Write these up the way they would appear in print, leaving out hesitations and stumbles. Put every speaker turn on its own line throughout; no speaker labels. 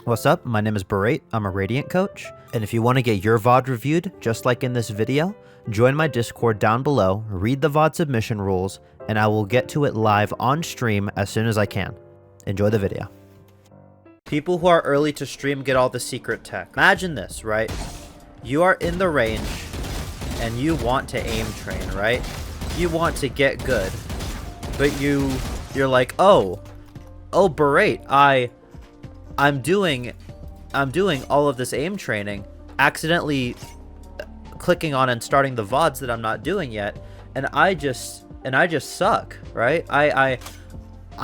What's up? My name is Berate. I'm a Radiant coach. And if you want to get your VOD reviewed, just like in this video, join my Discord down below, read the VOD submission rules, and I will get to it live on stream as soon as I can. Enjoy the video. People who are early to stream get all the secret tech. Imagine this, right? You are in the range and you want to aim train, right? You want to get good. But you're like, oh, Berate, I'm doing all of this aim training, accidentally clicking on and starting the VODs that I'm not doing yet, and I just suck, right? I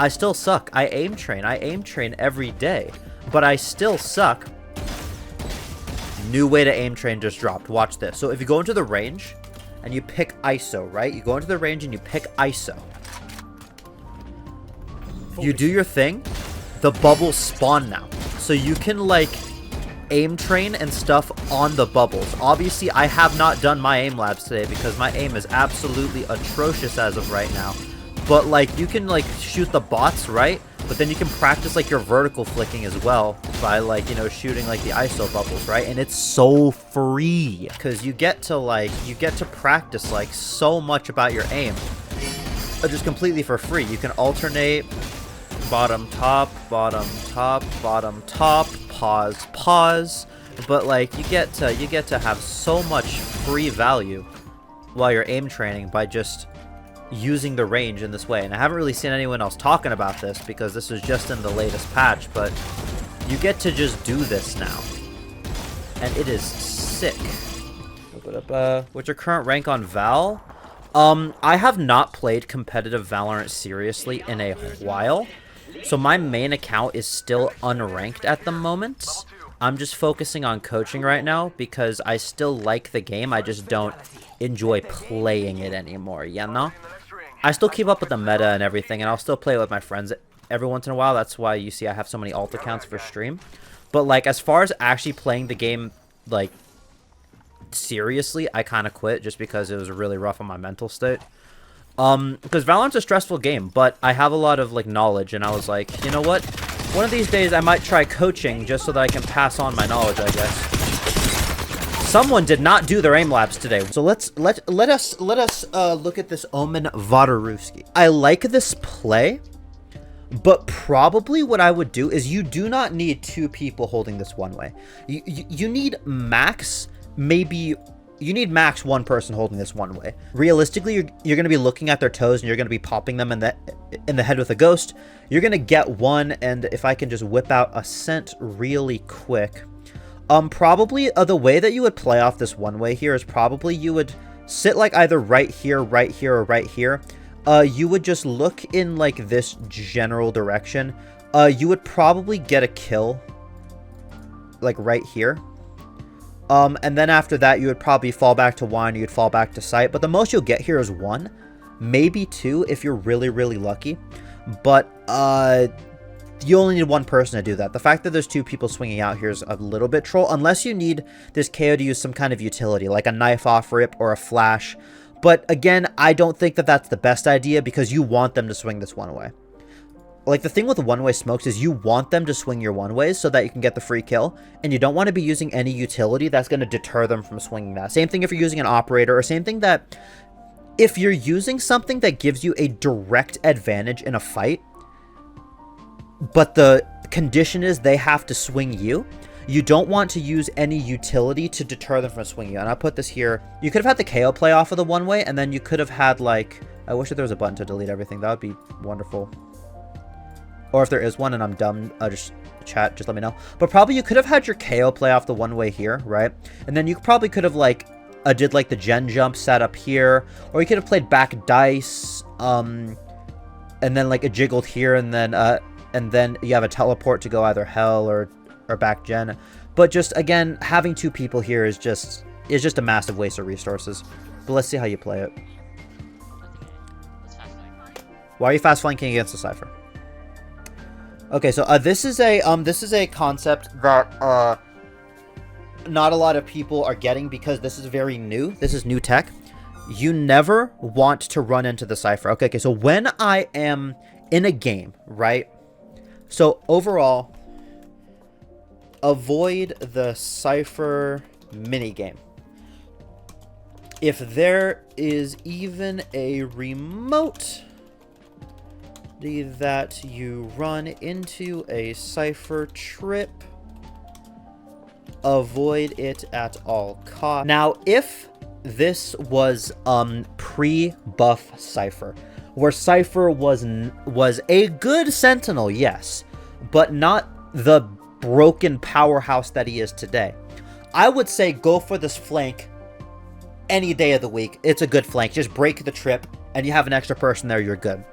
still suck. I aim train every day, but I still suck. New way to aim train just dropped. Watch this. So if you go into the range and you pick ISO, right? You go into the range and you pick ISO. You do your thing. The bubbles spawn now. So you can like aim train and stuff on the bubbles. Obviously, I have not done my aim labs today because my aim is absolutely atrocious as of right now. But like you can like shoot the bots, right? But then you can practice like your vertical flicking as well by like, you know, shooting like the ISO bubbles, right? And it's so free because you get to practice like so much about your aim just completely for free. You can alternate bottom top, pause, but like you get to have so much free value while you're aim training by just using the range in this way. And I haven't really seen anyone else talking about this because this was just in the latest patch, but you get to just do this now and it is sick. What's your current rank on Val? I have not played competitive Valorant seriously in a while. So my main account is still unranked at the moment. I'm just focusing on coaching right now because I still like the game. I just don't enjoy playing it anymore, you know? I still keep up with the meta and everything, and I'll still play with my friends every once in a while. That's why you see I have so many alt accounts for stream. But like as far as actually playing the game like seriously, I kind of quit just because it was really rough on my mental state. Because Valorant's a stressful game, but I have a lot of like knowledge, and I was like, you know what? One of these days I might try coaching just so that I can pass on my knowledge, I guess. Someone did not do their aim labs today, so let us look at this Omen Vodorovsky. I like this play, but probably what I would do is you do not need two people holding this one way. You need max maybe. You need max one person holding this one way. Realistically, you're going to be looking at their toes and you're going to be popping them in the head with a ghost. You're going to get one, and if I can just whip out Ascent really quick. Probably the way that you would play off this one way here is probably you would sit like either right here, or right here. You would just look in like this general direction. You would probably get a kill like right here. And then after that, you would probably fall back to one, you'd fall back to sight. But the most you'll get here is one, maybe two if you're really, really lucky. But you only need one person to do that. The fact that there's two people swinging out here is a little bit troll, unless you need this KO to use some kind of utility, like a knife off rip or a flash. But again, I don't think that that's the best idea because you want them to swing this one way. Like, the thing with one-way smokes is you want them to swing your one-ways so that you can get the free kill, and you don't want to be using any utility that's going to deter them from swinging that. Same thing if you're using an operator, or same thing that if you're using something that gives you a direct advantage in a fight, but the condition is they have to swing you, you don't want to use any utility to deter them from swinging you. And I'll put this here. You could have had the KO play off of the one-way, and then you could have had, like, I wish that there was a button to delete everything. That would be wonderful. Or if there is one and I'm dumb, just chat, just let me know. But probably you could have had your KO play off the one way here, right? And then you probably could have like did like the gen jump set up here, or you could have played back dice, and then like a jiggled here, and then you have a teleport to go either hell or back gen. But just again, having two people here is just a massive waste of resources. But let's see how you play it. Why are you fast flanking against the Cypher? Okay, so this is a concept that not a lot of people are getting because this is very new. This is new tech. You never want to run into the Cypher. Okay, so when I am in a game, right? So overall, avoid the Cypher minigame. If there is even a remote that you run into a Cypher trip, avoid it at all costs. Now, if this was pre-buff Cypher, where Cypher was a good Sentinel, yes, but not the broken powerhouse that he is today, I would say go for this flank any day of the week. It's a good flank. Just break the trip, and you have an extra person there, you're good.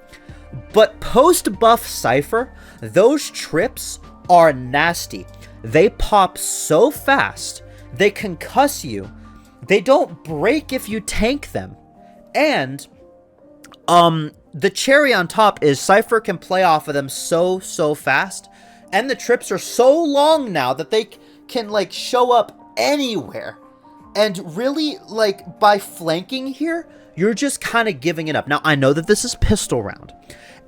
But post-buff Cypher, those trips are nasty. They pop so fast, they concuss you, they don't break if you tank them. And the cherry on top is Cypher can play off of them so fast, and the trips are so long now that they can like show up anywhere. And really, like, by flanking here, you're just kind of giving it up. Now, I know that this is pistol round,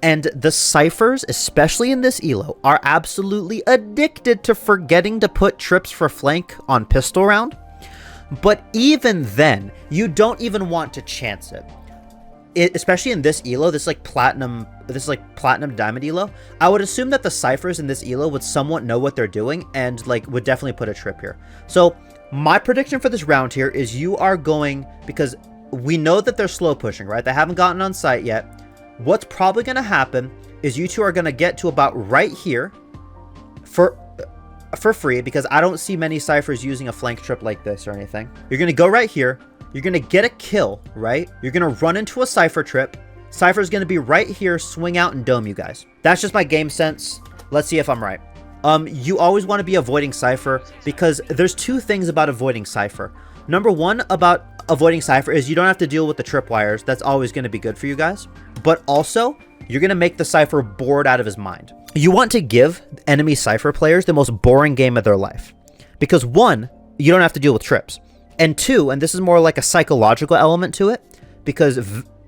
and the Cyphers, especially in this elo, are absolutely addicted to forgetting to put trips for flank on pistol round. But even then, you don't even want to chance it. Especially in this elo, this is platinum diamond elo. I would assume that the Cyphers in this elo would somewhat know what they're doing and like would definitely put a trip here. So my prediction for this round here is you are going, because we know that they're slow pushing, right? They haven't gotten on site yet. What's probably going to happen is you two are going to get to about right here for free, because I don't see many Cyphers using a flank trip like this or anything. You're going to go right here. You're going to get a kill, right? You're going to run into a Cypher trip. Cypher's going to be right here, swing out and dome you guys. That's just my game sense. Let's see if I'm right. You always want to be avoiding Cypher, because there's two things about avoiding Cypher. Number one about avoiding Cypher is you don't have to deal with the tripwires. That's always going to be good for you guys. But also, you're going to make the Cypher bored out of his mind. You want to give enemy Cypher players the most boring game of their life. Because one, you don't have to deal with trips. And two, and this is more like a psychological element to it, because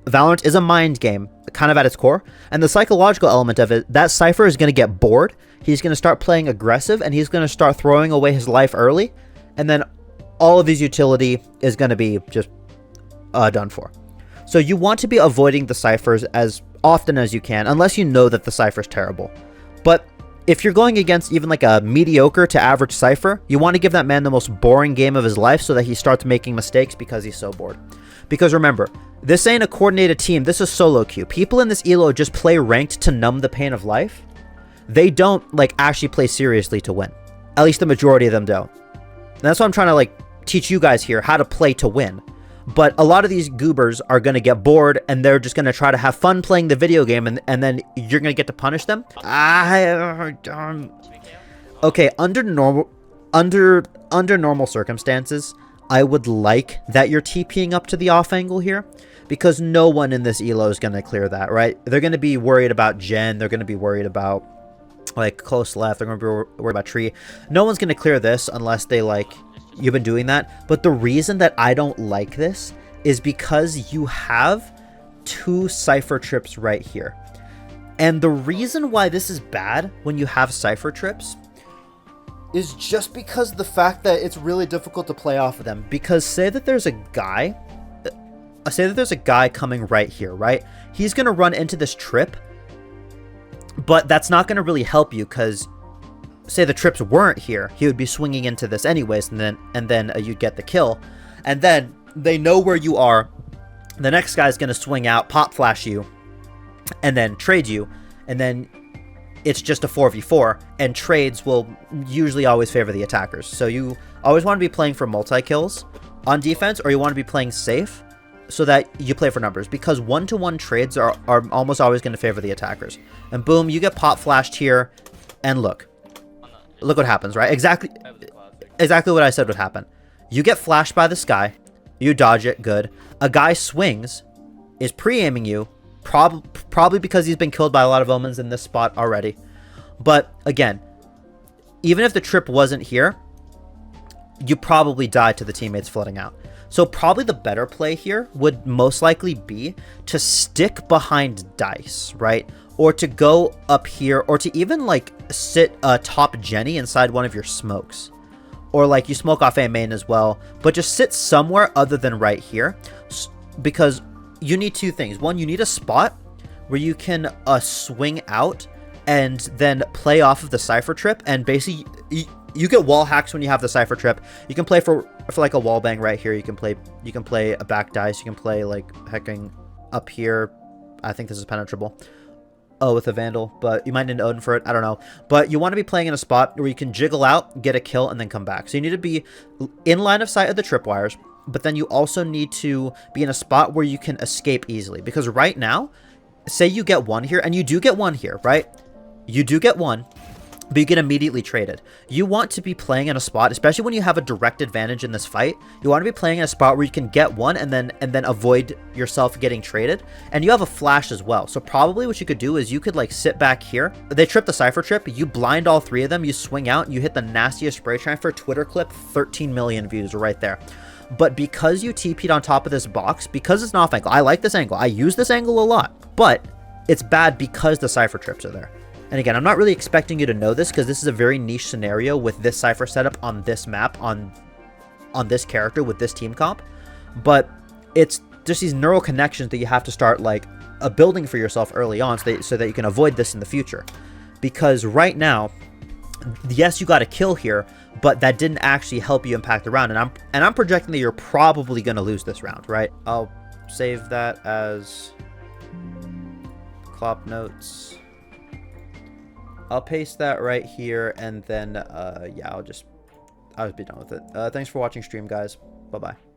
Valorant is a mind game, kind of at its core. And the psychological element of it, that Cypher is going to get bored. He's going to start playing aggressive, and he's going to start throwing away his life early. And then all of his utility is going to be just done for. So you want to be avoiding the Cyphers as often as you can, unless you know that the Cypher's terrible. But if you're going against even like a mediocre to average Cypher, you want to give that man the most boring game of his life so that he starts making mistakes because he's so bored. Because remember, this ain't a coordinated team, this is solo queue. People in this elo just play ranked to numb the pain of life. They don't like actually play seriously to win. At least the majority of them don't. And that's why I'm trying to like teach you guys here how to play to win. But a lot of these goobers are going to get bored, and they're just going to try to have fun playing the video game, and then you're going to get to punish them. Okay, under normal circumstances, I would like that you're TPing up to the off angle here, because no one in this elo is going to clear that, right? They're going to be worried about gen. They're going to be worried about like close left. They're going to be worried about tree. No one's going to clear this unless they like... You've been doing that. But the reason that I don't like this is because you have two Cypher trips right here. And the reason why this is bad when you have Cypher trips is just because the fact that it's really difficult to play off of them. Because say that there's a guy coming right here, right? He's going to run into this trip, but that's not going to really help you, because say the trips weren't here, he would be swinging into this anyways, and then you'd get the kill, and then they know where you are. The next guy's gonna swing out, pop flash you, and then trade you, and then it's just a 4v4, and trades will usually always favor the attackers. So you always want to be playing for multi-kills on defense, or you want to be playing safe so that you play for numbers, because one-to-one trades are almost always going to favor the attackers. And boom, you get pop flashed here, and look what happens, right? Exactly what I said would happen. You get flashed by this guy, you dodge it, good. A guy swings, is pre-aiming you, probably because he's been killed by a lot of Omens in this spot already. But again, even if the trip wasn't here, you probably died to the teammates flooding out. So probably the better play here would most likely be to stick behind dice, right? or to go up here, or to even like sit top Jenny inside one of your smokes. Or like you smoke off A main as well, but just sit somewhere other than right here, because you need two things. One, you need a spot where you can swing out and then play off of the Cypher Trip, and basically you get wall hacks when you have the Cypher Trip. You can play for like a wall bang right here. You can play a back dice. You can play like hacking up here. I think this is penetrable. Oh, with a Vandal, but you might need an Odin for it. I don't know. But you want to be playing in a spot where you can jiggle out, get a kill, and then come back. So you need to be in line of sight of the tripwires, but then you also need to be in a spot where you can escape easily. Because right now, say you get one here, and you do get one here, right? You do get one, but you get immediately traded. You want to be playing in a spot, especially when you have a direct advantage in this fight. You want to be playing in a spot where you can get one and then avoid yourself getting traded. And you have a flash as well. So probably what you could do is you could like sit back here. They trip the Cypher Trip. You blind all three of them. You swing out and you hit the nastiest spray transfer. Twitter clip, 13 million views right there. But because you TP'd on top of this box, because it's an off angle, I like this angle. I use this angle a lot, but it's bad because the Cypher Trips are there. And again, I'm not really expecting you to know this because this is a very niche scenario with this Cypher setup on this map, on this character with this team comp. But it's just these neural connections that you have to start like building for yourself early on so that you can avoid this in the future. Because right now, yes, you got a kill here, but that didn't actually help you impact the round. And I'm projecting that you're probably going to lose this round, right? I'll save that as Clop notes. I'll paste that right here, and then yeah, I'll just be done with it. Thanks for watching stream, guys. Bye bye.